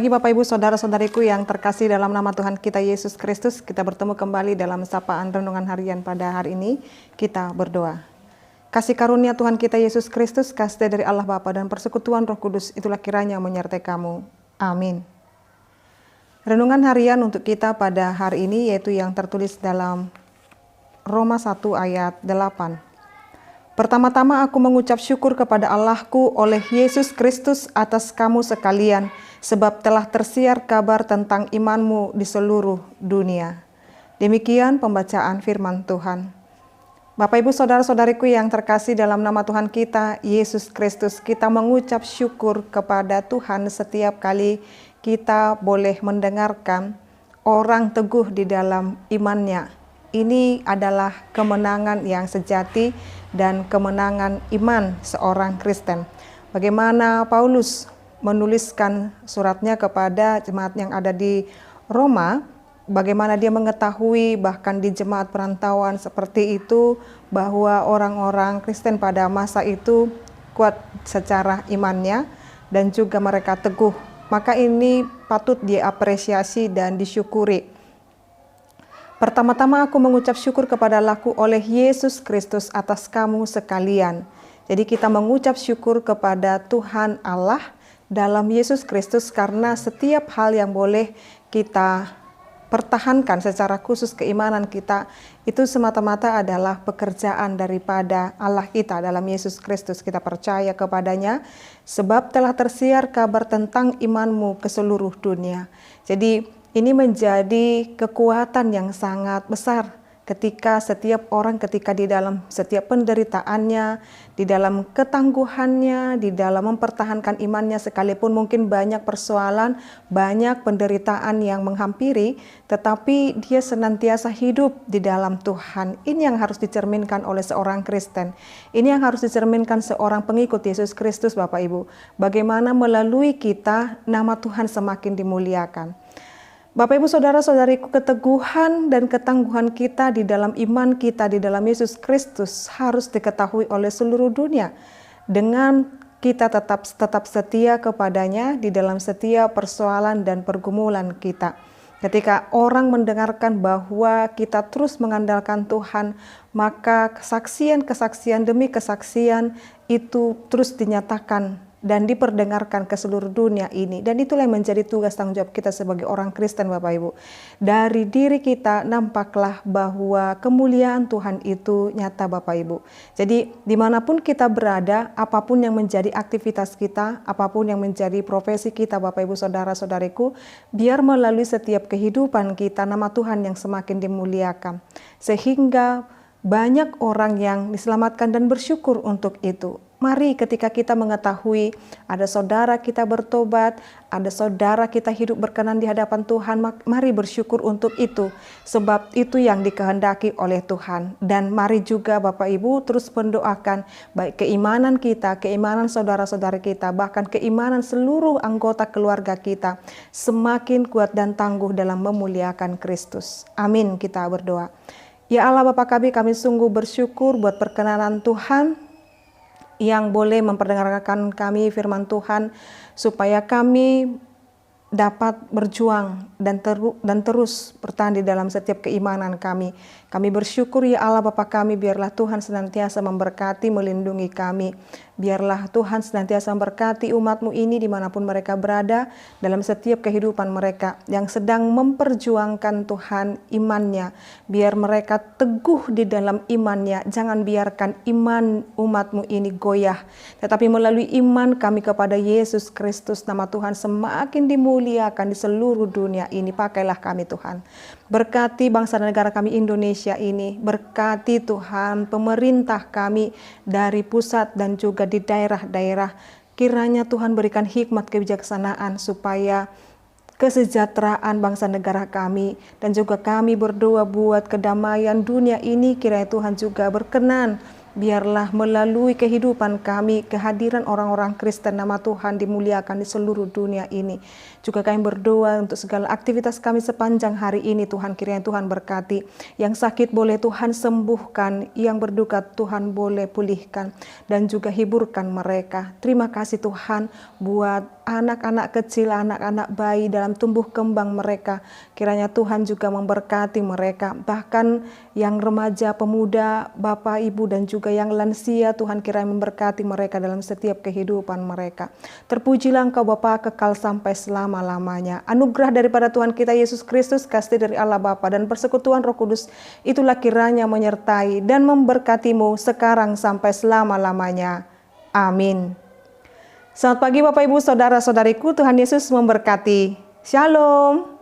pagi Bapak Ibu Saudara-saudariku yang terkasih dalam nama Tuhan kita Yesus Kristus. Kita bertemu kembali dalam sapaan renungan harian pada hari ini. Kita berdoa. Kasih karunia Tuhan kita Yesus Kristus, kasih dari Allah Bapa dan persekutuan Roh Kudus, itulah kiranya menyertai kamu. Amin. Renungan harian untuk kita pada hari ini yaitu yang tertulis dalam Roma 1 ayat 8. Pertama-tama aku mengucap syukur kepada Allahku oleh Yesus Kristus atas kamu sekalian, sebab telah tersiar kabar tentang imanmu di seluruh dunia. Demikian pembacaan firman Tuhan. Bapak Ibu Saudara-saudariku yang terkasih dalam nama Tuhan kita, Yesus Kristus, kita mengucap syukur kepada Tuhan setiap kali kita boleh mendengarkan orang teguh di dalam imannya. Ini adalah kemenangan yang sejati dan kemenangan iman seorang Kristen. Bagaimana Paulus menuliskan suratnya kepada jemaat yang ada di Roma, bagaimana dia mengetahui bahkan di jemaat perantauan seperti itu bahwa orang-orang Kristen pada masa itu kuat secara imannya dan juga mereka teguh. Maka ini patut diapresiasi dan disyukuri. Pertama-tama aku mengucap syukur kepada Allahku oleh Yesus Kristus atas kamu sekalian. Jadi kita mengucap syukur kepada Tuhan Allah dalam Yesus Kristus karena setiap hal yang boleh kita pertahankan secara khusus keimanan kita itu semata-mata adalah pekerjaan daripada Allah kita dalam Yesus Kristus. Kita percaya kepadanya sebab telah tersiar kabar tentang imanmu ke seluruh dunia. Jadi ini menjadi kekuatan yang sangat besar ketika setiap orang ketika di dalam setiap penderitaannya, di dalam ketangguhannya, di dalam mempertahankan imannya sekalipun mungkin banyak persoalan, banyak penderitaan yang menghampiri, tetapi dia senantiasa hidup di dalam Tuhan. Ini yang harus dicerminkan oleh seorang Kristen. Ini yang harus dicerminkan seorang pengikut Yesus Kristus, Bapak Ibu. Bagaimana melalui kita nama Tuhan semakin dimuliakan. Bapak Ibu Saudara-saudariku, keteguhan dan ketangguhan kita di dalam iman kita di dalam Yesus Kristus harus diketahui oleh seluruh dunia. Dengan kita tetap setia kepadanya di dalam setiap persoalan dan pergumulan kita. Ketika orang mendengarkan bahwa kita terus mengandalkan Tuhan, maka kesaksian demi kesaksian itu terus dinyatakan dan diperdengarkan ke seluruh dunia ini. Dan itulah yang menjadi tugas tanggung jawab kita sebagai orang Kristen, Bapak Ibu. Dari diri kita nampaklah bahwa kemuliaan Tuhan itu nyata, Bapak Ibu. Jadi dimanapun kita berada, apapun yang menjadi aktivitas kita, apapun yang menjadi profesi kita, Bapak Ibu Saudara-saudariku, biar melalui setiap kehidupan kita nama Tuhan yang semakin dimuliakan. Sehingga banyak orang yang diselamatkan dan bersyukur untuk itu. Mari ketika kita mengetahui ada saudara kita bertobat, ada saudara kita hidup berkenan di hadapan Tuhan, mari bersyukur untuk itu. Sebab itu yang dikehendaki oleh Tuhan. Dan mari juga Bapak Ibu terus mendoakan baik keimanan kita, keimanan saudara-saudara kita, bahkan keimanan seluruh anggota keluarga kita semakin kuat dan tangguh dalam memuliakan Kristus. Amin, kita berdoa. Ya Allah Bapa kami sungguh bersyukur buat perkenanan Tuhan yang boleh memperdengarkan kami firman Tuhan supaya kami dapat berjuang dan terus bertahan di dalam setiap keimanan kami. Kami bersyukur ya Allah Bapa kami, biarlah Tuhan senantiasa memberkati, melindungi kami. Biarlah Tuhan senantiasa memberkati umat-Mu ini dimanapun mereka berada dalam setiap kehidupan mereka yang sedang memperjuangkan Tuhan imannya. Biar mereka teguh di dalam imannya, jangan biarkan iman umat-Mu ini goyah. Tetapi melalui iman kami kepada Yesus Kristus, nama Tuhan semakin dimuliakan di seluruh dunia ini. Pakailah kami Tuhan. Berkati bangsa dan negara kami Indonesia ini, berkati Tuhan pemerintah kami dari pusat dan juga di daerah-daerah. Kiranya Tuhan berikan hikmat kebijaksanaan supaya kesejahteraan bangsa negara kami dan juga kami berdoa buat kedamaian dunia ini, kiranya Tuhan juga berkenan Biarlah melalui kehidupan kami, kehadiran orang-orang Kristen, nama Tuhan dimuliakan di seluruh dunia ini. Juga kami berdoa untuk segala aktivitas kami sepanjang hari ini, Tuhan, kiranya Tuhan berkati. Yang sakit boleh Tuhan sembuhkan, yang berduka Tuhan boleh pulihkan, dan juga hiburkan mereka. Terima kasih Tuhan buat anak-anak kecil, anak-anak bayi dalam tumbuh kembang mereka. Kiranya Tuhan juga memberkati mereka, bahkan yang remaja, pemuda, Bapak, Ibu, dan juga yang lansia, Tuhan kiranya memberkati mereka dalam setiap kehidupan mereka. Terpujilah Engkau Bapa kekal sampai selama-lamanya. Anugerah daripada Tuhan kita Yesus Kristus, kasih dari Allah Bapa, dan persekutuan Roh Kudus, itulah kiranya menyertai dan memberkatimu sekarang sampai selama-lamanya. Amin. Selamat pagi Bapak Ibu, Saudara-saudariku, Tuhan Yesus memberkati. Shalom.